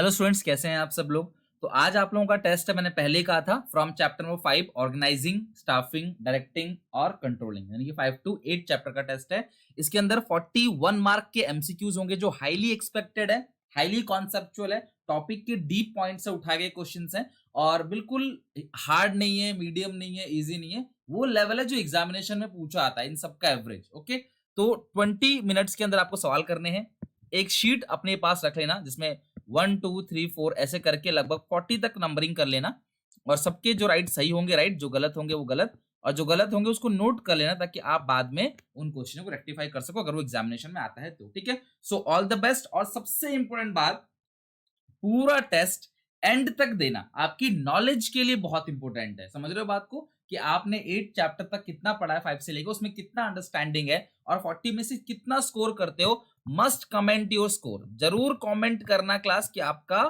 Hello students, कैसे हैं आप सब लोग। तो आज आप लोगों का टेस्ट है, मैंने पहले ही कहा था, from chapter number 5 organising, staffing, directing और कंट्रोलिंग, यानी कि 5 to 8 चैप्टर का टेस्ट है। इसके अंदर 41 मार्क के एमसीक्यूज होंगे जो हाईली एक्सपेक्टेड है, हाईली कॉन्सेप्चुअल है, टॉपिक के डीप पॉइंट से उठाए गए क्वेश्चंस हैं और बिल्कुल हार्ड नहीं है, मीडियम नहीं है, इजी नहीं है, वो लेवल है जो एग्जामिनेशन में पूछा आता है इन सबका एवरेज। ओके, तो 20 मिनट्स के अंदर आपको सवाल करने हैं। एक शीट अपने पास रख लेना जिसमें 1 2 3 4 ऐसे करके लगभग 40 तक नंबरिंग कर लेना और सबके जो राइट सही होंगे राइट, जो गलत होंगे वो गलत, और जो गलत होंगे उसको नोट कर लेना ताकि आप बाद में उन क्वेश्चनों को रेक्टिफाई कर सको अगर वो एग्जामिनेशन में आता है तो। ठीक है, सो ऑल द बेस्ट। और सबसे इंपॉर्टेंट बात, पूरा टेस्ट एंड तक देना आपकी नॉलेज के लिए बहुत इंपॉर्टेंट है। समझ रहे हो बात को कि आपने 8 चैप्टर तक कितना पढ़ा है, 5 से लेकर, उसमें कितना अंडरस्टैंडिंग है और 40 में से कितना स्कोर करते हो। मस्ट कमेंट योर स्कोर, जरूर कमेंट करना क्लास कि आपका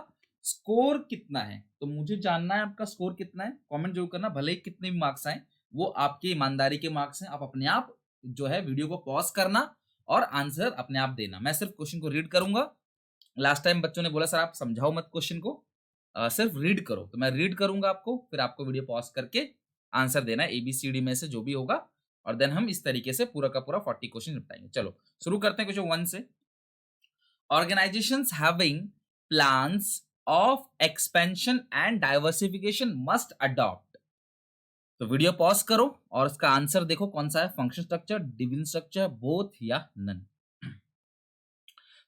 स्कोर कितना है। तो मुझे जानना है आपका स्कोर कितना है, कमेंट जरूर करना, भले ही कितने भी मार्क्स आए, वो आपकी ईमानदारी के मार्क्स हैं। आप अपने आप जो है वीडियो को पॉज करना और आंसर अपने आप देना। मैं सिर्फ क्वेश्चन को रीड करूंगा। लास्ट टाइम बच्चों ने बोला सर आप समझाओ मत क्वेश्चन को, सिर्फ रीड करो, तो मैं रीड करूंगा आपको, फिर आपको वीडियो पॉज करके आंसर देना है ABCD में से जो भी होगा, और देन हम इस तरीके से पूरा का पूरा 40 क्वेश्चन निपटाएंगे। चलो शुरू करते हैं क्वेश्चन 1 से। Organisations having plans of expansion and diversification must adopt. तो वीडियो पॉज करो और इसका आंसर देखो कौन सा है, function structure, division structure, both या नन।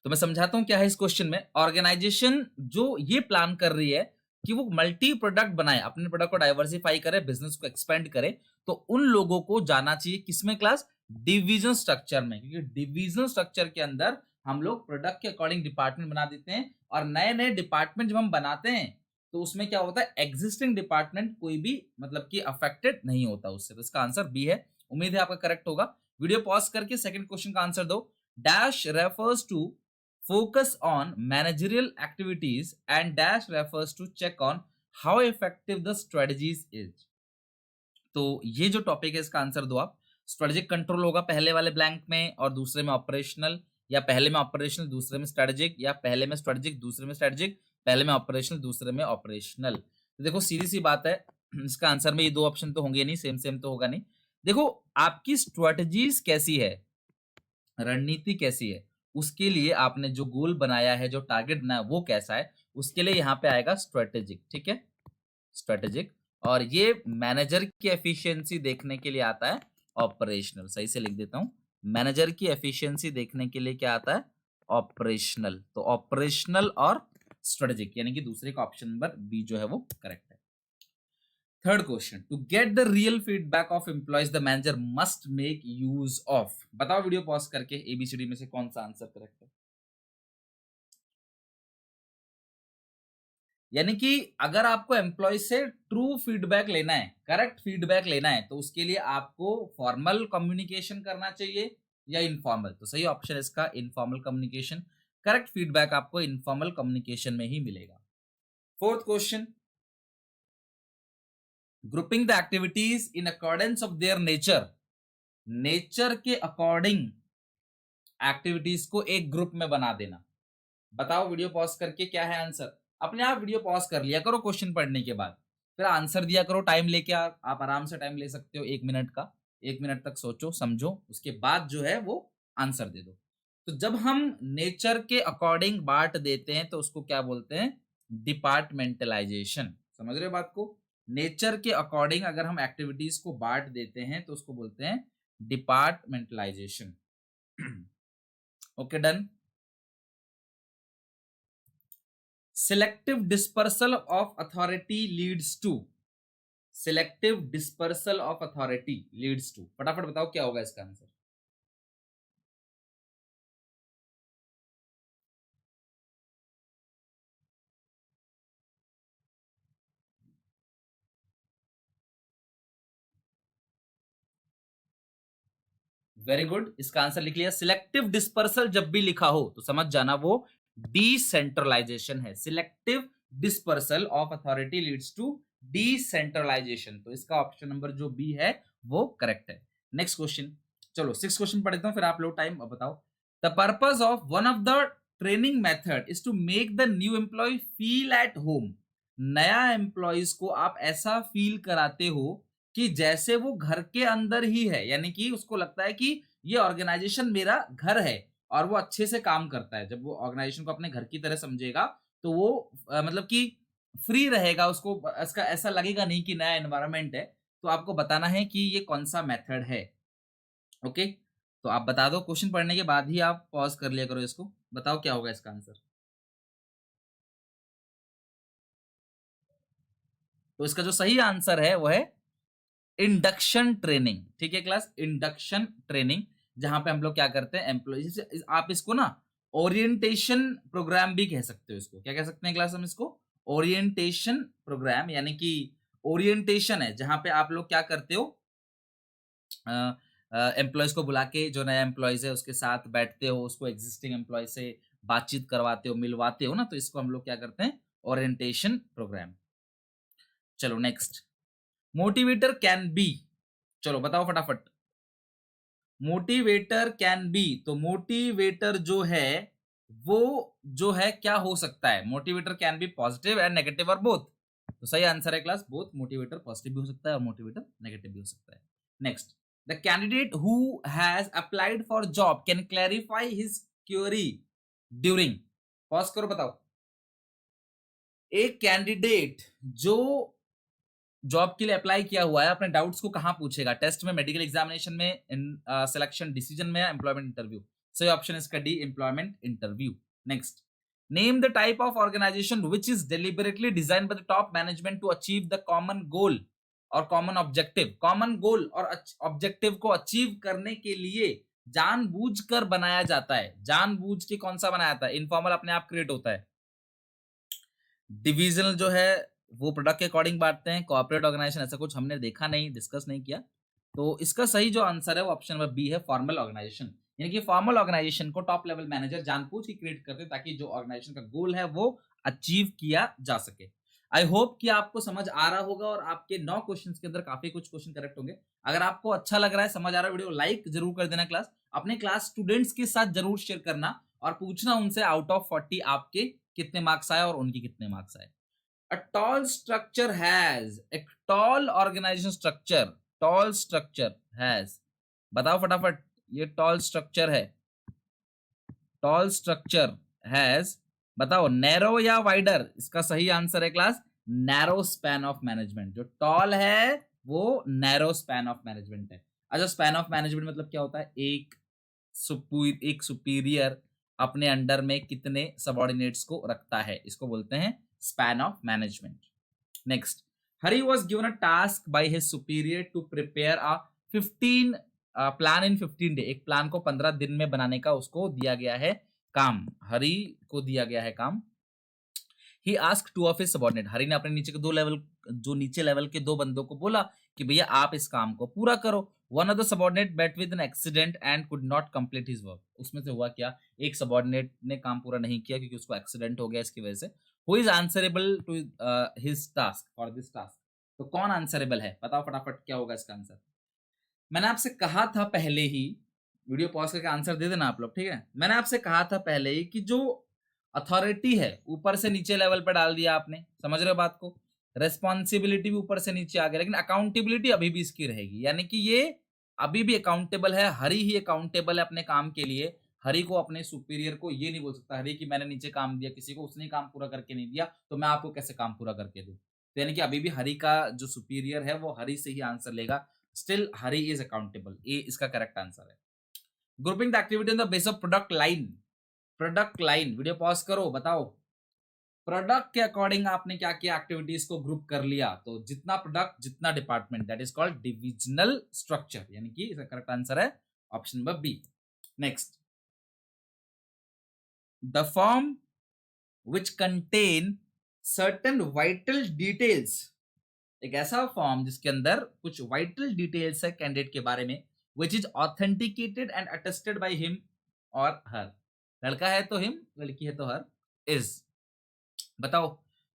तो मैं समझाता हूं क्या है इस क्वेश्चन में। ऑर्गेनाइजेशन जो ये प्लान कर रही है कि वो मल्टी प्रोडक्ट बनाए, अपने प्रोडक्ट को डाइवर्सिफाई करे, बिजनेस को एक्सपेंड करे, तो उन लोगों को जाना चाहिए किसमें क्लास, डिवीजन स्ट्रक्चर में, क्योंकि डिवीजन स्ट्रक्चर के अंदर हम लोग प्रोडक्ट के अकॉर्डिंग डिपार्टमेंट बना देते हैं और नए नए डिपार्टमेंट जब हम बनाते हैं तो उसमें क्या होता है, एग्जिस्टिंग डिपार्टमेंट कोई भी मतलब कि अफेक्टेड नहीं होता उससे। तो इसका आंसर बी है। उम्मीद है आपका करेक्ट होगा। वीडियो पॉज करके सेकंड क्वेश्चन का आंसर दो। Dash refers to focus on managerial activities and dash refers to check on how effective the strategies is। तो ये जो टॉपिक है इसका आंसर दो आप। स्ट्रेटेजिक कंट्रोल होगा पहले वाले ब्लैंक में और दूसरे में ऑपरेशनल, या पहले में ऑपरेशनल दूसरे में स्ट्रेटेजिक, या पहले में स्ट्रेटेजिक दूसरे में स्ट्रेटेजिक, पहले में ऑपरेशनल दूसरे में ऑपरेशनल। तो देखो सीधी सी बात है, इसका आंसर में ये दो ऑप्शन तो होंगे नहीं, सेम सेम तो होगा नहीं। देखो आपकी स्ट्रेटेजीज कैसी है, रणनीति कैसी है, उसके लिए आपने जो गोल बनाया है, जो टारगेट बनाया वो कैसा है, उसके लिए यहाँ पे आएगा स्ट्रेटेजिक। ठीक है, स्ट्रेटेजिक। और ये मैनेजर की एफिशिएंसी देखने के लिए आता है ऑपरेशनल। सही से लिख देता हूं, मैनेजर की एफिशिएंसी देखने के लिए क्या आता है, ऑपरेशनल। तो ऑपरेशनल और स्ट्रेटेजिक, यानी कि दूसरे का ऑप्शन नंबर बी जो है वो करेक्ट है। Third question, to get the real feedback of employees the manager must make use of. बताओ वीडियो पॉज करके ABCD में से कौन सा आंसर करेक्ट है। यानी कि अगर आपको एम्प्लॉय से ट्रू फीडबैक लेना है, करेक्ट फीडबैक लेना है, तो उसके लिए आपको फॉर्मल कम्युनिकेशन करना चाहिए या इनफॉर्मल। तो सही ऑप्शन इसका इनफॉर्मल कम्युनिकेशन। करेक्ट फीडबैक आपको इनफॉर्मल कम्युनिकेशन में ही मिलेगा। Fourth question, grouping the activities in accordance of their nature. Nature के अकॉर्डिंग एक्टिविटीज को एक ग्रुप में बना देना। बताओ वीडियो पॉज करके क्या है आंसर। अपने आप वीडियो पॉज कर लिया करो क्वेश्चन पढ़ने के बाद, फिर आंसर दिया करो। टाइम लेके आप आराम से टाइम ले सकते हो, 1 मिनट का। 1 मिनट तक सोचो समझो, उसके बाद जो है वो आंसर दे दो। तो जब हम नेचर के अकॉर्डिंग बांट देते हैं तो उसको क्या बोलते हैं, डिपार्टमेंटलाइजेशन। समझ रहे हो बात को। नेचर के अकॉर्डिंग अगर हम एक्टिविटीज को बांट देते हैं तो उसको बोलते हैं departmentalisation. Okay done. Selective dispersal of authority leads to, selective dispersal of authority leads to, फटाफट बताओ क्या होगा इसका आंसर। वेरी गुड, इसका आंसर लिख लिया। सिलेक्टिव डिस्पर्सल जब भी लिखा हो तो समझ जाना वो डिसेंट्रलाइजेशन है। Selective dispersal of authority leads to decentralisation. तो इसका ऑप्शन नंबर जो बी है वो करेक्ट है। नेक्स्ट क्वेश्चन, चलो 6 क्वेश्चन पढ़ते हैं फिर आप लोग टाइम बताओ। The purpose of one of the training method is to make the new employee feel at home. नया एम्प्लॉयज को आप ऐसा फील कराते हो कि जैसे वो घर के अंदर ही है, यानी कि उसको लगता है कि ये ऑर्गेनाइजेशन मेरा घर है और वो अच्छे से काम करता है। जब वो ऑर्गेनाइजेशन को अपने घर की तरह समझेगा तो वो मतलब कि फ्री रहेगा, उसको इसका ऐसा लगेगा नहीं कि नया एनवायरनमेंट है। तो आपको बताना है कि ये कौन सा मेथड है। ओके, तो आप बता दो, क्वेश्चन पढ़ने के बाद ही आप पॉज कर लिया करो इसको। बताओ क्या होगा इसका आंसर। तो इसका जो सही आंसर है वो है इंडक्शन ट्रेनिंग। ठीक है क्लास, इंडक्शन ट्रेनिंग, जहां पे हम लोग क्या करते हैं एम्प्लॉय, आप इसको ना ओरिएंटेशन प्रोग्राम भी कह सकते हो। इसको क्या कह सकते हैं क्लास हम इसको? ओरिएंटेशन प्रोग्राम, यानी कि ओरिएंटेशन है जहां पे आप लोग क्या करते हो, एम्प्लॉयज को बुला के जो नया एम्प्लॉयज है उसके साथ बैठते हो, उसको एग्जिस्टिंग एम्प्लॉय से बातचीत करवाते हो, मिलवाते हो ना, तो इसको हम लोग क्या करते हैं? Orientation programme. चलो नेक्स्ट, मोटिवेटर कैन बी। चलो बताओ फटाफट, मोटिवेटर कैन बी। तो मोटिवेटर जो है वो जो है क्या हो सकता है? Motivator can be positive and negative और बोथ। तो सही आंसर है क्लास बोथ। मोटिवेटर पॉजिटिव भी हो सकता है और मोटिवेटर नेगेटिव भी हो सकता है। Next, the candidate who has applied for job can clarify his query during. Pause करो, बताओ। एक कैंडिडेट जो जॉब के लिए अप्लाई किया हुआ है अपने डाउट्स को कहां पूछेगा? टेस्ट में, मेडिकल एग्जामिनेशन में, सिलेक्शन डिसीजन में, एम्प्लॉयमेंट इंटरव्यू। सही ऑप्शन इसका D, employment interview. Next, name the type of organisation which is deliberately design by the top management to achieve the common goal और common objective. Common goal और objective को achieve करने के लिए जानबूझकर बनाया जाता है। जानबूझ के कौन सा बनाया जाता है? इनफॉर्मल अपने आप क्रिएट होता है। डिविजनल जो है वो प्रोडक्ट के अकॉर्डिंग बांटते हैं। कॉर्पोरेट ऑर्गेनाइजेशन ऐसा कुछ हमने देखा नहीं, डिस्कस नहीं किया। तो इसका सही जो आंसर है वो ऑप्शन नंबर बी है, फॉर्मल ऑर्गेनाइजेशन। यानी कि फॉर्मल ऑर्गेनाइजेशन को टॉप लेवल मैनेजर जानबूझ के क्रिएट करते हैं ताकि जो ऑर्गेनाइजेशन का गोल है वो अचीव किया जा सके। आई होप कि आपको समझ आ रहा होगा और आपके 9 क्वेश्चंस के अंदर काफी कुछ क्वेश्चन करेक्ट होंगे। अगर आपको अच्छा लग रहा है, समझ आ रहा है, वीडियो लाइक जरूर कर देना क्लास। अपने क्लास स्टूडेंट्स के साथ जरूर शेयर करना और पूछना उनसे आउट ऑफ 40 आपके कितने मार्क्स आए और उनके कितने मार्क्स आए। A tall structure has, a tall organization structure, tall structure has, बताओ फटाफट, ये tall structure है। tall structure has, बताओ नैरो या वाइडर? इसका सही आंसर है class narrow span of management. जो टॉल है वो नैरो स्पैन ऑफ मैनेजमेंट है। अच्छा, स्पैन ऑफ मैनेजमेंट मतलब क्या होता है? एक सुपीरियर अपने अंडर में कितने सबऑर्डिनेट्स को रखता है, इसको बोलते हैं span of management. Next, Hari was given a task by his superior to prepare a 15 plan in 15 day. एक प्लान को 15 दिन में बनाने का उसको दिया गया है काम। हरी को दिया गया है काम। He ask two of his subordinate. Hari ने अपने नीचे के नीचे लेवल के 2 बंदों को बोला कि भैया आप इस काम को पूरा करो। One of the subordinate met with an accident and could not complete his work. उसमें से हुआ क्या? एक सबऑर्डिनेट ने काम पूरा नहीं किया क्योंकि उसको एक्सीडेंट हो गया इसकी वजह से। Who is answerable to his task for this task? तो कौन आंसरेबल है? बताओ फटाफट क्या होगा इसका आंसर। मैंने आपसे कहा था पहले ही, वीडियो पॉज करके आंसर दे देना आप लोग, ठीक है? मैंने आपसे कहा था पहले ही कि जो अथॉरिटी है ऊपर से नीचे लेवल पर डाल दिया आपने, समझ रहे हो बात को? रेस्पॉन्सिबिलिटी भी ऊपर से नीचे आ गया, लेकिन अकाउंटेबिलिटी अभी भी इसकी रहेगी। यानी कि ये अभी भी अकाउंटेबल है, हरी ही अकाउंटेबल है अपने काम के लिए। हरी को अपने सुपीरियर को ये नहीं बोल सकता हरी कि मैंने नीचे काम दिया किसी को, उसने काम पूरा करके नहीं दिया तो मैं आपको कैसे काम पूरा करके दूं। तो यानी कि अभी भी हरी का जो सुपीरियर है वो हरी से ही आंसर लेगा। स्टिल हरी इज अकाउंटेबल, ए इसका करेक्ट आंसर है। Grouping the activity on the base of product line. Product line, video pause करो, बताओ प्रोडक्ट के अकॉर्डिंग आपने क्या किया? एक्टिविटीज को ग्रुप कर लिया। तो जितना प्रोडक्ट जितना department, that is called divisional structure. यानी कि इसका करेक्ट आंसर है option number B. Next, the form which contain certain vital details. एक ऐसा फॉर्म जिसके अंदर कुछ वाइटल डिटेल्स है कैंडिडेट के बारे में, which is authenticated and attested by him और हर। लड़का है तो हिम, लड़की है तो हर। इज, बताओ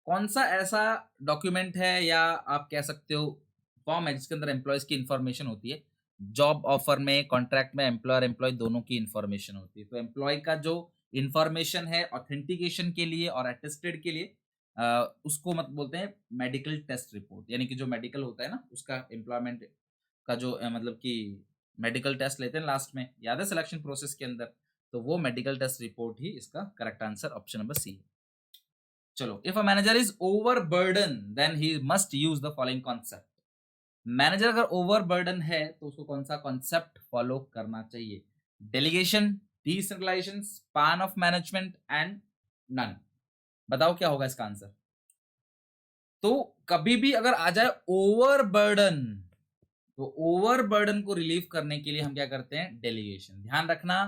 कौन सा ऐसा डॉक्यूमेंट है या आप कह सकते हो फॉर्म है जिसके अंदर एम्प्लॉयज की इंफॉर्मेशन होती है। जॉब ऑफर में, कॉन्ट्रैक्ट में एम्प्लॉयर एम्प्लॉय दोनों की इंफॉर्मेशन होती है। तो एम्प्लॉय का जो इंफॉर्मेशन है ऑथेंटिकेशन के लिए और अटेस्टेड के लिए, उसको मत बोलते हैं मेडिकल टेस्ट रिपोर्ट, यानी कि जो मेडिकल होता है ना उसका एम्प्लॉयमेंट का जो मतलब कि मेडिकल टेस्ट लेते हैं लास्ट में, याद है सिलेक्शन प्रोसेस के अंदर, तो वो मेडिकल टेस्ट रिपोर्ट ही इसका correct answer option number C है। चलो, if a manager is overburden then he must use the following concept. Manager अगर ओवरबर्डन है तो उसको कौन सा कॉन्सेप्ट फॉलो करना चाहिए? Delegation, decentralization, span of management and none. बताओ क्या होगा इसका आंसर। तो कभी भी अगर आ जाए ओवरबर्डन, तो ओवरबर्डन को रिलीव करने के लिए हम क्या करते हैं? डेलीगेशन। ध्यान रखना,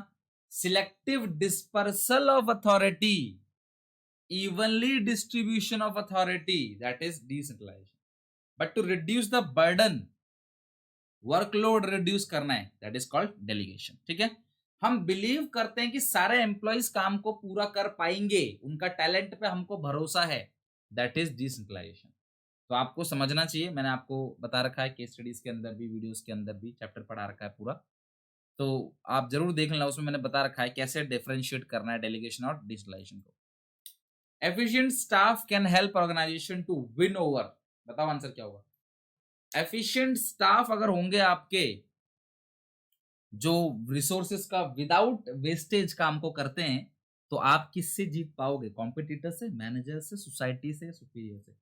selective dispersal of authority, evenly distribution of authority, that is decentralization. But to reduce the burden, workload reduce करना है, दैट इज कॉल्ड डेलीगेशन। ठीक है, हम बिलीव करते हैं कि सारे एम्प्लॉइज काम को पूरा कर पाएंगे, उनका टैलेंट पे हमको भरोसा है, दैट इज डिसेंट्रलाइजेशन। तो आपको समझना चाहिए, मैंने आपको बता रखा है केस स्टडीज के अंदर भी, वीडियोस के अंदर भी चैप्टर पढ़ा रखा है पूरा, तो आप जरूर देख लेना, उसमें मैंने बता रखा है कैसे डिफरेंशिएट करना है डेलीगेशन और डिसेंट्रलाइजेशन को। Efficient staff can help organization to win over. बताओ आंसर क्या होगा? एफिशिएंट स्टाफ अगर होंगे आपके, जो रिसोर्सेस का विदाउट वेस्टेज काम को करते हैं, तो आप किससे जीत पाओगे? कॉम्पिटिटर से, मैनेजर से, सोसाइटी से, सुपीरियर से?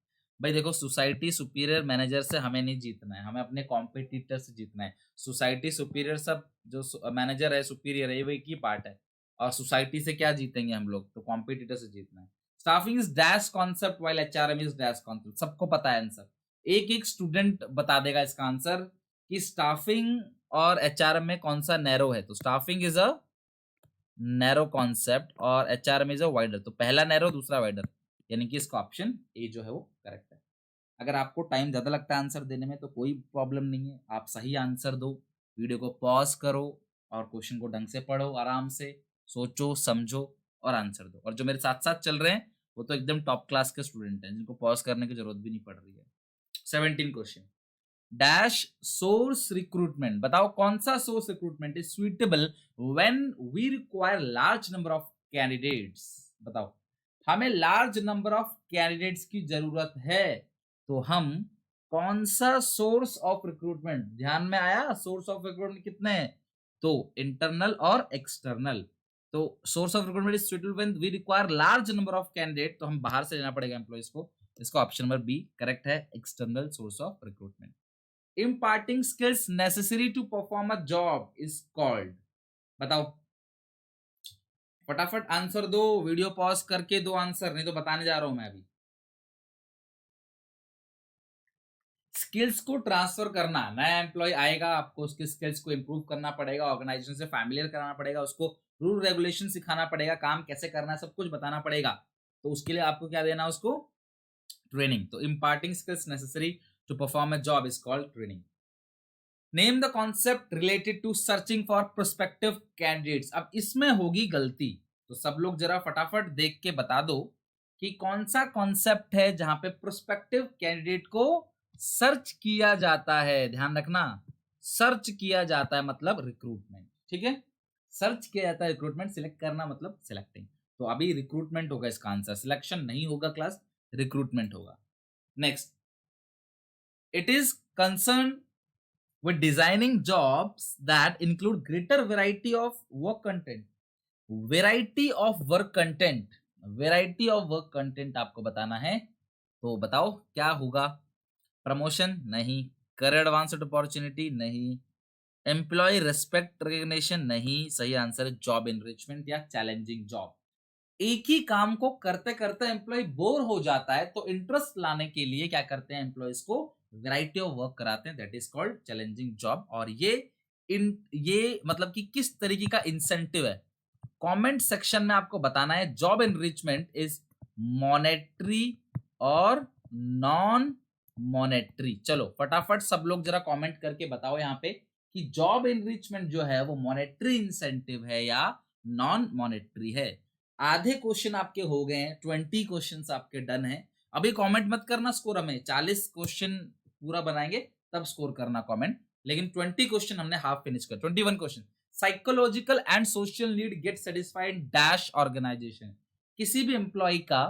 भाई देखो, सोसाइटी, सुपीरियर, मैनेजर से हमें नहीं जीतना है, हमें अपने कॉम्पिटिटर से जीतना है। सोसाइटी, सुपीरियर सब जो मैनेजर है, सुपीरियर है, ये वही की पार्ट है, और सोसाइटी से क्या जीतेंगे हम लोग? तो कॉम्पिटिटर से जीतना है। Staffing is dash concept while HRM is dash concept. सबको पता है आंसर, एक एक स्टूडेंट बता देगा इसका आंसर कि स्टाफिंग और एचआरएम में कौन सा नैरो है। तो staffing is a narrow concept और एचआरएम इज अ वाइडर। तो पहला नैरो, दूसरा वाइडर, यानी कि इसका ऑप्शन ए जो है वो करेक्ट है। अगर आपको टाइम ज्यादा लगता है आंसर देने में तो कोई प्रॉब्लम नहीं है, आप सही आंसर दो, वीडियो को पॉज करो और क्वेश्चन को ढंग से पढ़ो, आराम से सोचो समझो और आंसर दो। और जो मेरे साथ साथ चल रहे हैं वो तो एकदम टॉप क्लास के स्टूडेंट हैं, जिनको पॉज करने की जरूरत भी नहीं पड़ रही है। 17 क्वेश्चन। Dash source recruitment. बताओ कौन सा source recruitment is suitable when we require large number of candidates. बताओ, हमें लार्ज नंबर ऑफ कैंडिडेट्स की जरूरत है, तो हम कौन सा सोर्स ऑफ रिक्रूटमेंट, ध्यान में आया? सोर्स ऑफ रिक्रूटमेंट कितने हैं? तो इंटरनल और एक्सटर्नल। तो source of recruitment is suitable when we require large number of candidate, तो हम बाहर से लेना पड़ेगा एम्प्लॉइज को। इसका ऑप्शन नंबर बी करेक्ट है, external source of recruitment. imparting skills necessary to perform a job is called। बताओ, फटाफट आंसर दो, वीडियो पॉज करके दो आंसर, नहीं तो बताने जा रहा हूं मैं अभी। स्किल्स को ट्रांसफर करना, नया एम्प्लॉय आएगा, आपको उसके स्किल्स को इंप्रूव करना पड़ेगा, ऑर्गेनाइजेशन से फैमिलियर कराना पड़ेगा, उसको रूल रेगुलेशन सिखाना पड़ेगा, काम कैसे करना है सब कुछ बताना पड़ेगा। तो उसके लिए आपको क्या देना है? उसको ट्रेनिंग। तो imparting skills necessary to perform a job is called training। Name the concept related to searching for prospective candidates. अब इसमें होगी गलती, तो सब लोग जरा फटाफट देख के बता दो कि कौन सा कॉन्सेप्ट है जहां पे प्रोस्पेक्टिव कैंडिडेट को सर्च किया जाता है। ध्यान रखना, सर्च किया जाता है मतलब रिक्रूटमेंट। ठीक है, सर्च किया जाता है रिक्रूटमेंट, सिलेक्ट करना मतलब सिलेक्टिंग। तो अभी रिक्रूटमेंट होगा इसका आंसर, सिलेक्शन नहीं होगा क्लास, रिक्रूटमेंट होगा। Next, it is concern with designing jobs that include greater variety of work content। variety of work content, variety of work content आपको बताना है, तो बताओ क्या होगा? प्रमोशन नहीं, करियर एडवांसमेंट अपॉर्चुनिटी नहीं, एम्प्लॉय रेस्पेक्ट रिकग्निशन नहीं, सही आंसर है जॉब एनरिचमेंट या चैलेंजिंग जॉब। एक ही काम को करते करते एम्प्लॉय बोर हो जाता है, तो इंटरेस्ट लाने के लिए क्या करते हैं? एम्प्लॉयज को वैरायटी ऑफ वर्क कराते हैं, that is called challenging job. और ये मतलब कि किस तरीके का इंसेंटिव है, कमेंट सेक्शन में आपको बताना है। जॉब एनरिचमेंट इज मॉनेटरी और नॉन मॉनेटरी। चलो फटाफट सब लोग जरा कमेंट करके बताओ यहाँ पे कि जॉब एनरिचमेंट जो है वो मॉनेटरी इंसेंटिव है या नॉन मॉनेटरी है। आधे क्वेश्चन आपके हो गए हैं, 20 क्वेश्चन आपके डन है। अभी कमेंट मत करना स्कोर, हमें 40 क्वेश्चन पूरा बनाएंगे तब स्कोर करना कमेंट, लेकिन 20 क्वेश्चन हमने हाफ फिनिश कर, 21 question, psychological and social need get satisfied dash organization. किसी भी एम्प्लॉय का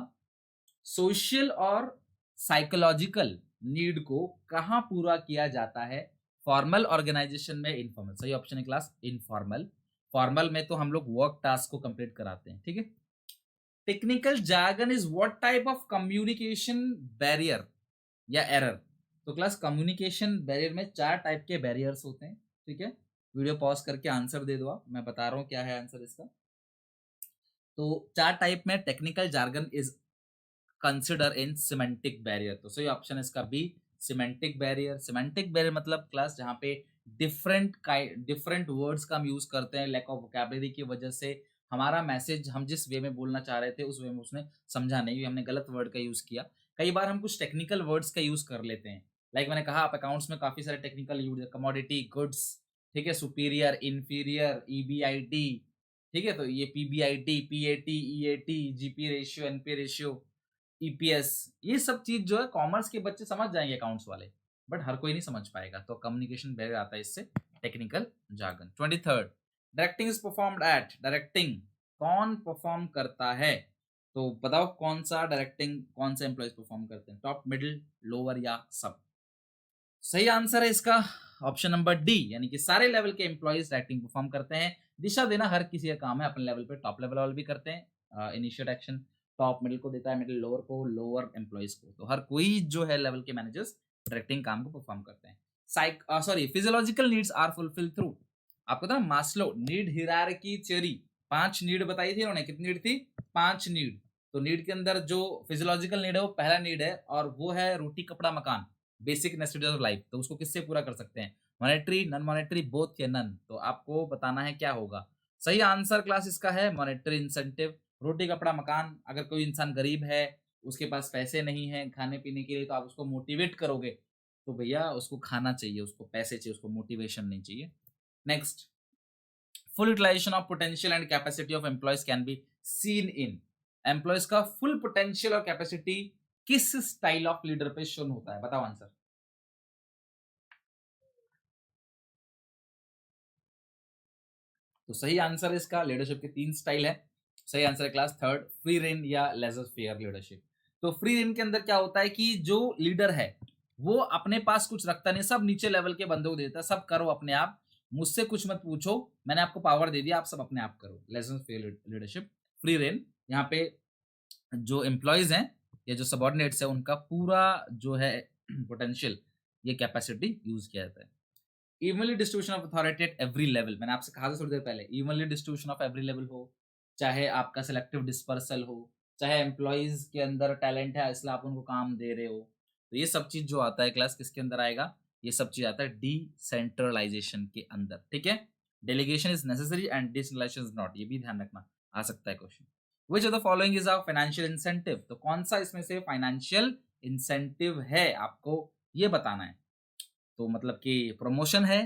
सोशल और साइकोलॉजिकल नीड को कहाँ पूरा किया जाता है? फॉर्मल ऑर्गेनाइजेशन में, इनफॉर्मल। सही ऑप्शन है क्लास इनफॉर्मल। फॉर्मल में तो हम लोग वर्क टास्क को कंप्लीट कराते हैं, ठीक है। Technical jargon is what type of communication barrier या एरर? तो क्लास कम्युनिकेशन बैरियर में 4 टाइप के बैरियर्स होते हैं, ठीक है। वीडियो पॉज करके आंसर दे दो आप, मैं बता रहा हूँ क्या है आंसर इसका। तो 4 टाइप में technical jargon is consider in semantic barrier. तो सही ऑप्शन है इसका B, semantic barrier. Semantic barrier मतलब क्लास जहाँ पे डिफरेंट वर्ड्स का हम यूज करते हैं, लैक ऑफ वोकैबुलरी की वजह से हमारा मैसेज हम जिस वे में बोलना चाह रहे थे उस वे में उसने समझा नहीं, हमने गलत वर्ड का यूज किया। कई बार हम कुछ टेक्निकल वर्ड्स का यूज कर लेते हैं, लाइक मैंने कहा आप अकाउंट्स में काफी सारे टेक्निकल यूज है, कमोडिटी, गुड्स, ठीक है, सुपीरियर, इन्फीरियर, ईबीआईटी, ठीक है। तो ये PBIT, PAT, EAT, GP ratio, NP ratio, EPS, ये सब चीज जो है कॉमर्स के बच्चे समझ जाएंगे, अकाउंट्स वाले, बट हर कोई नहीं समझ पाएगा। तो कम्युनिकेशन बैरियर आता है इससे, technical jargon. 23rd, directing is performed eight. Directing कौन परफॉर्म करता है? तो बताओ कौन सा डायरेक्टिंग, कौन से एम्प्लॉयज परफॉर्म करते हैं? टॉप, मिडिल, लोअर या सब? सही आंसर है इसका ऑप्शन नंबर डी, यानी कि सारे लेवल के एम्प्लॉयज डायरेक्टिंग परफॉर्म करते हैं। दिशा देना हर किसी का काम है अपने लेवल पे, टॉप लेवल वाले भी करते हैं। इनिशिएट एक्शन टॉप मिडिल को देता है, मिडिल लोअर को, लोअर एम्प्लॉयज को। तो हर कोई जो है लेवल के मैनेजर्स डायरेक्टिंग काम को परफॉर्म करते हैं। Physiological needs are fulfil through. आपको था Maslow need hierarchy theory, 5 need बताई थी उन्होंने। कितनी नीड थी? 5 नीड। तो नीड के अंदर जो फिजियोलॉजिकल नीड है वो पहला नीड है, और वो है रोटी कपड़ा मकान, बेसिक नेसेसिटीज ऑफ लाइफ। तो उसको किससे पूरा कर सकते हैं? मॉनेटरी, नॉन मॉनेटरी, बोथ या नन? तो आपको बताना है क्या होगा। सही आंसर क्लास इसका है मॉनेटरी इंसेंटिव। रोटी कपड़ा मकान, अगर कोई इंसान गरीब है, उसके पास पैसे नहीं है खाने पीने के लिए, तो आप उसको मोटिवेट करोगे, तो भैया उसको खाना चाहिए, उसको पैसे चाहिए, उसको मोटिवेशन नहीं चाहिए। Next, full utilization of potential and capacity of employees can be seen in. Employees का फुल पोटेंशियल और कैपेसिटी किस स्टाइल ऑफ लीडर पे शोन होता है? बताओ आंसर। तो सही आंसर है इसका, लीडरशिप के 3 स्टाइल है। सही आंसर है क्लास थर्ड, फ्री रेन या लेजर फेयर लीडरशिप। तो फ्री रेन के अंदर क्या होता है कि जो लीडर है वो अपने पास कुछ रखता नहीं, सब नीचे लेवल के बंदों को देता है, सब करो अपने आप, मुझसे कुछ मत पूछो, मैंने आपको पावर दे दिया, आप सब अपने आप करो। Laissez faire leadership, free rein. यहाँ पे जो एम्प्लॉयज हैं या जो सबॉर्डिनेट्स है उनका पूरा जो है पोटेंशियल, ये कैपेसिटी यूज किया जाता है। Evenly distribution of authority at every level, मैंने आपसे कहा था थोड़ी देर पहले, evenly distribution of every level हो, चाहे आपका सिलेक्टिव डिस्पर्सल हो, चाहे एम्प्लॉयज के अंदर टैलेंट है इसलिए आप उनको काम दे रहे हो, तो ये सब चीज जो आता है क्लास किसके अंदर आएगा? ये सब चीज आता है डिसेंट्रलाइजेशन के अंदर, ठीक है। Delegation is necessary and decentralization is not, ये भी ध्यान रखना, आ सकता है question. Which of the following is a financial incentive? तो कौन सा इसमें से फाइनेंशियल इंसेंटिव है, आपको ये बताना है। तो मतलब कि प्रमोशन है,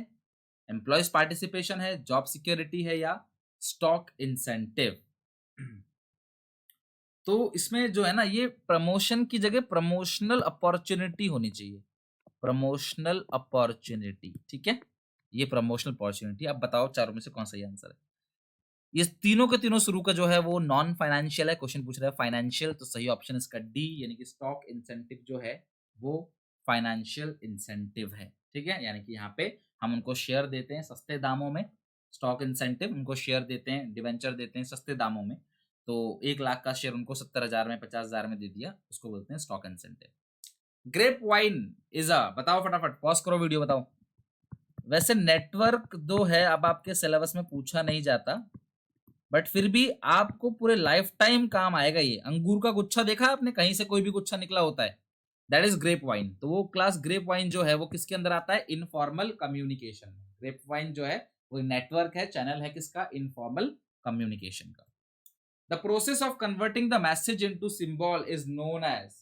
एम्प्लॉयज पार्टिसिपेशन है, जॉब सिक्योरिटी है, या स्टॉक इंसेंटिव? तो इसमें जो है ना, ये प्रमोशन की जगह प्रमोशनल अपॉर्चुनिटी होनी चाहिए, प्रमोशनल अपॉर्चुनिटी, ठीक है। ये प्रमोशनल अपॉर्चुनिटी। अब बताओ चारों में से कौन सही आंसर है? ये तीनों के तीनों शुरू का जो है वो नॉन फाइनेंशियल है, क्वेश्चन पूछ रहा है फाइनेंशियल, तो सही ऑप्शन इसका डी, यानी कि स्टॉक इंसेंटिव जो है वो फाइनेंशियल इंसेंटिव है, ठीक है। यानी कि यहाँ पे हम उनको शेयर देते हैं सस्ते दामों में, स्टॉक इंसेंटिव, उनको शेयर देते हैं, डिवेंचर देते हैं सस्ते दामों में। तो 1 लाख का शेयर उनको 70,000 में, 50,000 में दे दिया, उसको बोलते हैं stock incentive. Grapevine is a, बताओ फटाफट, पॉज करो वीडियो, बताओ। वैसे नेटवर्क दो है, अब आपके सिलेबस में पूछा नहीं जाता, बट फिर भी आपको पूरे लाइफ टाइम काम आएगा ये। अंगूर का गुच्छा देखा है आपने, कहीं से कोई भी गुच्छा निकला होता है, दैट इज ग्रेप वाइन। तो वो क्लास ग्रेप वाइन जो है वो किसके अंदर आता है? Informal communication. ग्रेप वाइन जो है वो नेटवर्क है, चैनल है किसका? इनफॉर्मल कम्युनिकेशन का। The process of converting the message into symbol is known as.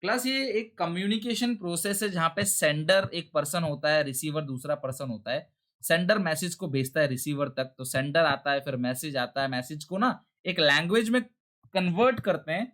Class ये एक कम्युनिकेशन प्रोसेस है जहां पे सेंडर एक पर्सन होता है, रिसीवर दूसरा पर्सन होता है। सेंडर मैसेज को भेजता है रिसीवर तक, तो सेंडर आता है, फिर मैसेज आता है, मैसेज को ना एक लैंग्वेज में कन्वर्ट करते हैं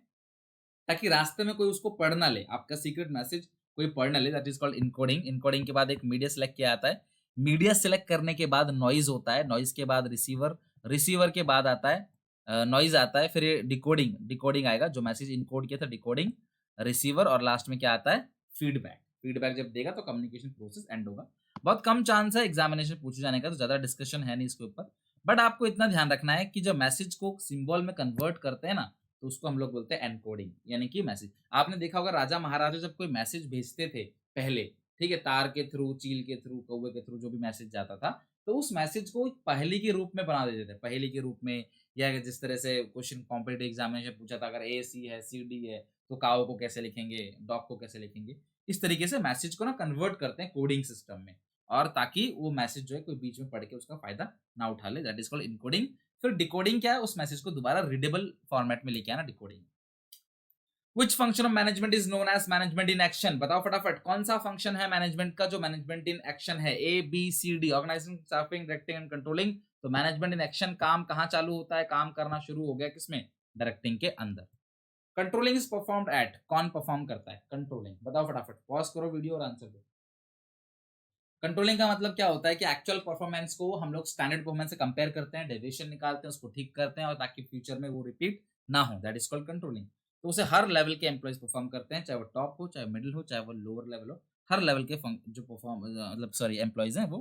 ताकि रास्ते में कोई उसको पढ़ ना ले, आपका सीक्रेट मैसेज कोई पढ़ ना ले, that is called encoding. Encoding के बाद एक मीडिया सेलेक्ट किया जाता है, मीडिया सिलेक्ट करने के बाद नॉइज होता है, नॉइज के बाद रिसीवर, रिसीवर के बाद आता है नॉइज आता है, फिर ये डिकोडिंग, डिकोडिंग आएगा, जो मैसेज इनकोड किया था डिकोडिंग, रिसीवर, और लास्ट में क्या आता है, फीडबैक। फीडबैक जब देगा तो कम्युनिकेशन प्रोसेस एंड होगा। बहुत कम चांस है एग्जामिनेशन पूछे जाने का, तो ज्यादा डिस्कशन है नहीं इसके ऊपर, बट आपको इतना ध्यान रखना है कि जब मैसेज को सिंबल में कन्वर्ट करते हैं ना, तो उसको हम लोग बोलते हैं एनकोडिंग, यानी कि मैसेज। आपने देखा होगा राजा महाराजा जब कोई मैसेज भेजते थे पहले, ठीक है, तार के थ्रू, चील के थ्रू, कौवे के थ्रू, जो भी मैसेज जाता था, तो उस मैसेज को एक पहेली के रूप में बना देते थे, पहेली के रूप में, या जिस तरह से क्वेश्चन कॉम्पिटिटिव एग्जामिनेशन पूछा था, अगर ए सी है, सी डी है, तो काओ को कैसे लिखेंगे, डॉग को कैसे लिखेंगे, इस तरीके से मैसेज को ना कन्वर्ट करते हैं कोडिंग सिस्टम में, और ताकि वो मैसेज जो है कोई बीच में पढ़ के उसका फायदा ना उठा ले, दैट इज कॉल्ड इनकोडिंग। फिर डिकोडिंग क्या है, उस मैसेज को दोबारा रीडेबल फॉर्मेट में लेके आना, decoding. Which function of management is known as management in action? बताओ फटाफट, कौन सा फंक्शन है मैनेजमेंट का जो मैनेजमेंट इन एक्शन है? A B C D, organizing, staffing, directing and controlling. तो मैनेजमेंट इन एक्शन, काम कहाँ चालू होता है, काम करना शुरू हो गया किसमें, डायरेक्टिंग के अंदर। कंट्रोलिंग इज परफॉर्म्ड एट, कौन परफॉर्म करता है कंट्रोलिंग, बताओ फटाफट, पॉज करो वीडियो और आंसर दो। कंट्रोलिंग का मतलब क्या होता है कि एक्चुअल परफॉर्मेंस को हम लोग स्टैंडर्ड परफॉर्मेंस से कंपेयर करते हैं, डेविएशन निकालते हैं, उसको ठीक करते हैं, और ताकि फ्यूचर में वो रिपीट ना हो, दैट इज कॉल्ड कंट्रोलिंग। तो उसे हर लेवल के एम्प्लॉइज परफॉर्म करते हैं, चाहे वो टॉप हो, चाहे मिडिल हो, चाहे वो लोअर लेवल हो, हर लेवल के जो परफॉर्म मतलब सॉरी एम्प्लॉइज हैं वो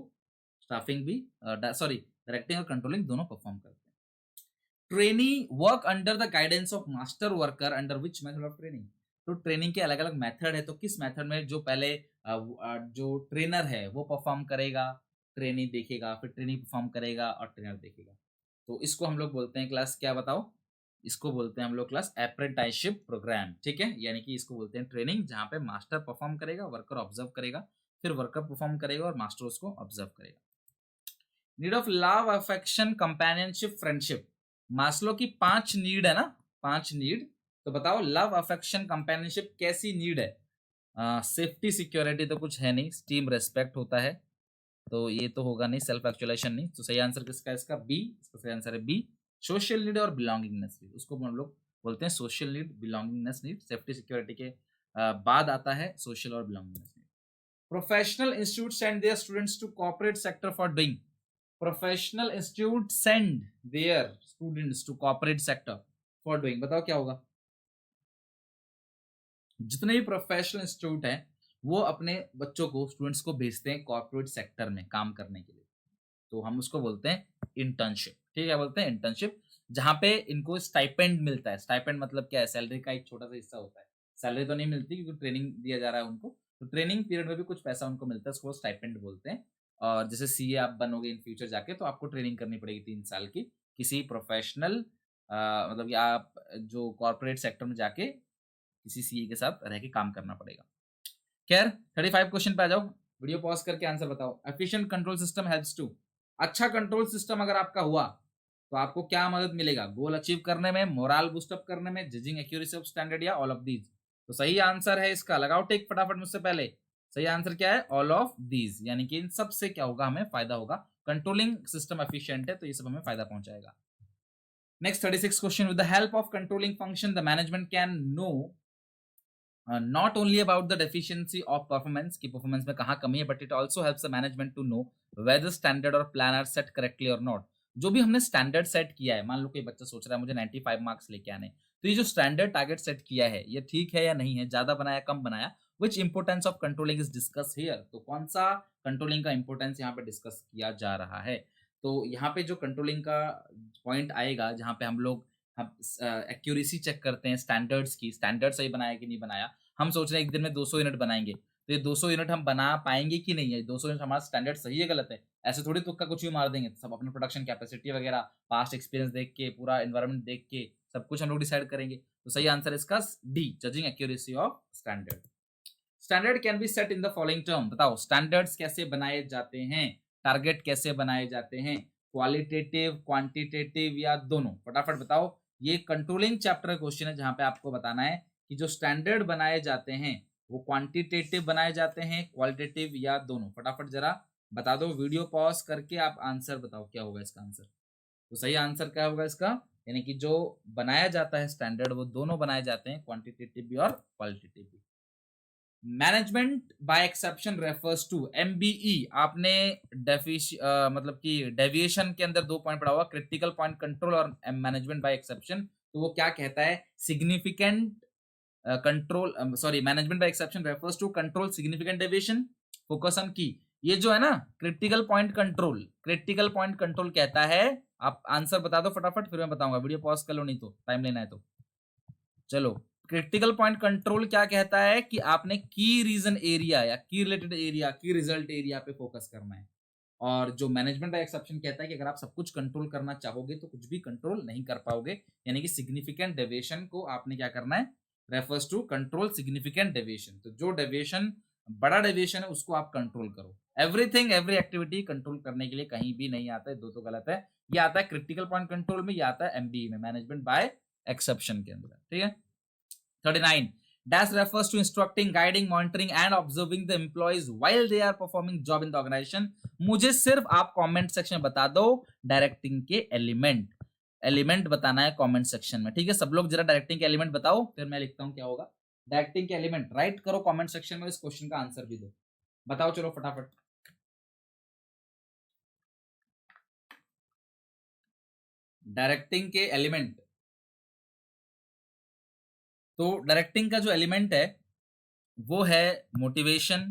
स्टाफिंग भी सॉरी डायरेक्टिंग और कंट्रोलिंग दोनों परफॉर्म करते हैं। Trainee work under the guidance of master worker under which method of training. तो ट्रेनिंग के अलग अलग मेथड है, तो किस मेथड में जो पहले जो ट्रेनर है वो परफॉर्म करेगा, ट्रेनिंग देखेगा, फिर ट्रेनिंग परफॉर्म करेगा और ट्रेनर देखेगा, तो इसको हम लोग बोलते हैं क्लास, क्या बताओ, इसको बोलते हैं हम लोग क्लास अप्रेंटिसशिप प्रोग्राम, ठीक है, यानी कि इसको बोलते हैं ट्रेनिंग, जहाँ पे मास्टर परफॉर्म करेगा, वर्कर ऑब्जर्व करेगा, फिर वर्कर परफॉर्म करेगा और मास्टर उसको ऑब्जर्व करेगा। Need of love, affection, companionship, friendship. Maslow की 5 नीड है ना, 5 नीड, तो बताओ लव, अफेक्शन, कंपेनियनशिप कैसी नीड है? सेफ्टी, सिक्योरिटी तो कुछ है नहीं, स्टीम, रेस्पेक्ट होता है, तो ये तो होगा नहीं, सेल्फ एक्चुअलाइजेशन नहीं, तो सही आंसर किसका है इसका, बी, इसका सही आंसर है बी। सोशल नीड और बिलोंगिंगनेस नीड, उसको हम लोग बोलते हैं social need, belongingness need, safety security के बाद आता है सोशल और belongingness need. Professional institute send their students to corporate sector for doing. Professional institute send their students to corporate sector for doing, बताओ क्या होगा? जितने भी प्रोफेशनल इंस्टीट्यूट हैं वो अपने बच्चों को, स्टूडेंट्स को भेजते हैं कॉर्पोरेट सेक्टर में काम करने के लिए, तो हम उसको बोलते हैं इंटर्नशिप, ठीक है, बोलते हैं इंटर्नशिप, जहाँ पे इनको स्टाइपेंड मिलता है। स्टाइपेंड मतलब क्या है, सैलरी का एक छोटा सा हिस्सा होता है, सैलरी तो नहीं मिलती क्योंकि ट्रेनिंग दिया जा रहा है उनको, तो ट्रेनिंग पीरियड में भी कुछ पैसा उनको मिलता है, उसको स्टाइपेंड बोलते हैं। और जैसे सीए आप बनोगे इन फ्यूचर जाके, तो आपको ट्रेनिंग करनी पड़ेगी 3 साल की किसी प्रोफेशनल, मतलब कि आप जो कॉर्पोरेट सेक्टर में जाके किसी सीए के साथ रह के काम करना पड़ेगा। खैर 35 क्वेश्चन पे आ जाओ, वीडियो पॉज करके आंसर बताओ। Efficient control system helps to, अच्छा कंट्रोल सिस्टम अगर आपका हुआ तो आपको क्या मदद मिलेगा, गोल अचीव करने में, मोरल बूस्टअप करने में, जजिंग एक्यूरेसी ऑफ स्टैंडर्ड, या ऑल ऑफ दीज। तो सही आंसर है इसका, लगाओ टिक फटाफट मुझसे पहले, सही आंसर क्या है, ऑल ऑफ दीज, यानी कि इन सब से क्या होगा, हमें फायदा होगा, कंट्रोलिंग सिस्टम एफिशिएंट है तो ये सब हमें फायदा पहुंचाएगा। Next 36 question, with the help of controlling function the management can know not only about the deficiency of performance, की परफॉर्मेंस में कहाँ कमी है, but it also helps the management to know whether standard और प्लान आर सेट करेक्टली और not. जो भी हमने स्टैंडर्ड सेट किया है, मान लो कोई बच्चा सोच रहा है मुझे 95 मार्क्स लेके आने, तो ये जो स्टैंडर्ड टारगेट सेट किया है ये ठीक है या नहीं है, ज्यादा बनाया कम बनाया, which importance of controlling is discuss here. तो कौन सा कंट्रोलिंग का इंपोर्टेंस यहाँ पे डिस्कस किया जा रहा है, तो यहाँ पे जो कंट्रोलिंग का पॉइंट आएगा, जहाँ पे हम लोग एक्यूरेसी चेक करते हैं स्टैंडर्ड्स की, स्टैंडर्ड सही बनाया कि नहीं बनाया। हम सोच रहे हैं एक दिन में 200 यूनिट बनाएंगे, तो ये 200 यूनिट हम बना पाएंगे कि नहीं है, 200 यूनिट हमारा स्टैंडर्ड सही है गलत है, ऐसे थोड़ी तुक्का कुछ भी मार देंगे, सब अपने प्रोडक्शन कैपेसिटी वगैरह, पास्ट एक्सपीरियंस देख के, पूरा एनवायरनमेंट देख के सब कुछ हम लोग डिसाइड करेंगे। तो सही आंसर इसका D, judging accuracy of standard. Standard can be set in the following term, बताओ स्टैंडर्ड्स कैसे बनाए जाते हैं, टारगेट कैसे बनाए जाते हैं, क्वालिटेटिव, क्वांटिटेटिव, या दोनों, फटाफट बताओ। ये कंट्रोलिंग चैप्टर का क्वेश्चन है, जहां पे आपको बताना है कि जो स्टैंडर्ड बनाए जाते हैं वो क्वांटिटेटिव बनाए जाते हैं, क्वालिटेटिव, या दोनों, फटाफट जरा बता दो, वीडियो पॉज करके आप आंसर बताओ क्या होगा इसका आंसर। तो सही आंसर क्या होगा इसका, यानी कि जो बनाया जाता है स्टैंडर्ड वो दोनों बनाए जाते हैं, क्वांटिटेटिव भी और क्वालिटेटिव भी। Management by exception refers to MBE। आपने मतलब कि डेविएशन के अंदर 2 पॉइंट पढ़ा हुआ, क्रिटिकल पॉइंट कंट्रोल और मैनेजमेंट बाय एक्सेप्शन। तो वो क्या कहता है, significant control, sorry, management by exception refers to control significant deviation, focus on key. ये जो है ना critical point control, critical point control कहता है, आप आंसर बता दो फटाफट, फिर मैं बताऊंगा, वीडियो पॉज कर लो नहीं तो टाइम लेना है तो। चलो, क्रिटिकल पॉइंट कंट्रोल क्या कहता है कि आपने की रीजन एरिया या की रिलेटेड एरिया, की रिजल्ट एरिया पे फोकस करना है। और जो मैनेजमेंट बाय एक्सेप्शन कहता है कि अगर आप सब कुछ कंट्रोल करना चाहोगे तो कुछ भी कंट्रोल नहीं कर पाओगे, यानी कि सिग्निफिकेंट डेविएशन को आपने क्या करना है, refers to control significant deviation. तो जो डेविएशन बड़ा डेविएशन है उसको आप कंट्रोल करो। एवरीथिंग, एवरी एक्टिविटी कंट्रोल करने के लिए कहीं भी नहीं आता है, दो तो गलत है। ये आता है क्रिटिकल पॉइंट कंट्रोल में, ये आता है MBE में, मैनेजमेंट बाय एक्सेप्शन के अंदर। ठीक है। 39 dash refers to instructing, guiding, monitoring and observing the employees while they are performing job in the organization। मुझे सिर्फ आप कमेंट सेक्शन में बता दो डायरेक्टिंग के एलिमेंट बताना है कमेंट सेक्शन में। ठीक है, सब लोग जरा डायरेक्टिंग के एलिमेंट बताओ, फिर मैं लिखता हूं क्या होगा। डायरेक्टिंग के एलिमेंट राइट करो कमेंट सेक्शन में, इस क्वेश्चन का आंसर भी दो, बताओ चलो फटाफट। डायरेक्टिंग के एलिमेंट, तो डायरेक्टिंग का जो एलिमेंट है वो है मोटिवेशन,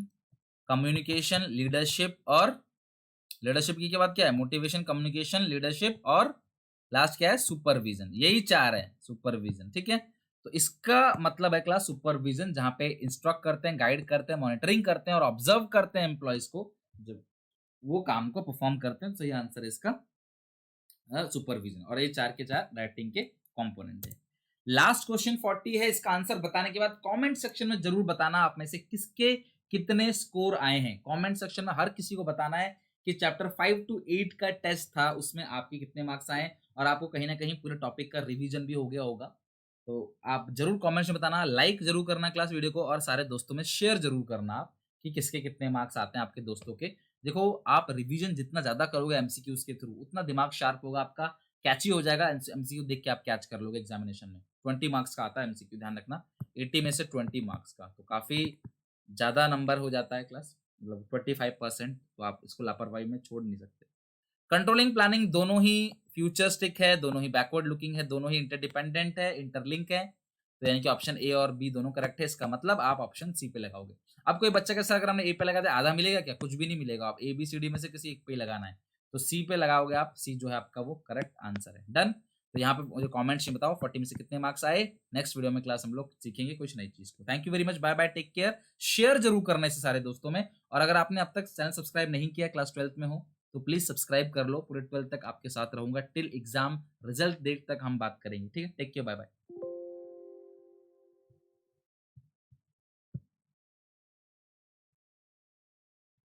कम्युनिकेशन, लीडरशिप, और लीडरशिप की बात क्या है, मोटिवेशन, कम्युनिकेशन, लीडरशिप, और लास्ट क्या है, सुपरविजन। यही 4 है, सुपरविजन। ठीक है, तो इसका मतलब है क्लास सुपरविजन, जहां पे इंस्ट्रक्ट करते हैं, गाइड करते हैं, मॉनिटरिंग करते हैं और ऑब्जर्व करते हैं एम्प्लॉयज को जब वो काम को परफॉर्म करते हैं। सही आंसर है इसका सुपरविजन, और ये 4 के 4 राइटिंग के कंपोनेंट है। लास्ट क्वेश्चन 40 है, इसका आंसर बताने के बाद कमेंट सेक्शन में जरूर बताना आप में से किसके कितने स्कोर आए हैं। कमेंट सेक्शन में हर किसी को बताना है कि चैप्टर 5 to 8 का टेस्ट था, उसमें आपके कितने मार्क्स आए, और आपको कहीं ना कहीं पूरे टॉपिक का रिवीजन भी हो गया होगा। तो आप जरूर कमेंट्स में बताना, लाइक जरूर करना क्लास वीडियो को, और सारे दोस्तों में शेयर जरूर करना आप कि किसके कितने मार्क्स आते हैं आपके दोस्तों के। देखो, आप रिवीजन जितना ज्यादा करोगे MCQs के थ्रू, उतना दिमाग शार्प होगा आपका, कैची हो जाएगा। MCQ देख के आप कैच कर लोगे एग्जामिनेशन में। 20 मार्क्स का आता है MCQ, ध्यान रखना, 80 में से 20 मार्क्स का, तो काफी ज्यादा नंबर हो जाता है क्लास, मतलब 25%। तो आप इसको लापरवाही में छोड़ नहीं सकते। कंट्रोलिंग, प्लानिंग दोनों ही फ्यूचरिस्टिक है, दोनों ही बैकवर्ड लुकिंग है, दोनों ही इंटरडिपेंडेंट है, इंटरलिंक है। तो यानी कि ऑप्शन A और B दोनों करेक्ट है। इसका मतलब आप ऑप्शन C पे लगाओगे। अब कोई बच्चा कैसा, अगर हमने A पे लगा दिया आधा मिलेगा क्या, कुछ भी नहीं मिलेगा। आप ABCD में से किसी एक पे लगाना है, तो C पे लगाओगे आप, C जो है आपका वो करेक्ट आंसर है। डन। तो यहाँ पे मुझे कमेंट्स में बताओ 40 में से कितने मार्क्स आए। नेक्स्ट वीडियो में क्लास हम लोग सीखेंगे कुछ नई चीज को। Thank you very much, bye bye, take care. Share जरूर करना इसे सारे दोस्तों में, और अगर आपने अब तक चैनल सब्सक्राइब नहीं किया, क्लास 12th में हो, तो प्लीज सब्सक्राइब कर लो। पूरे 12th तक आपके साथ रहूंगा, टिल एग्जाम रिजल्ट डेट तक हम बात करेंगे। ठीक है, टेक केयर, बाय बाय।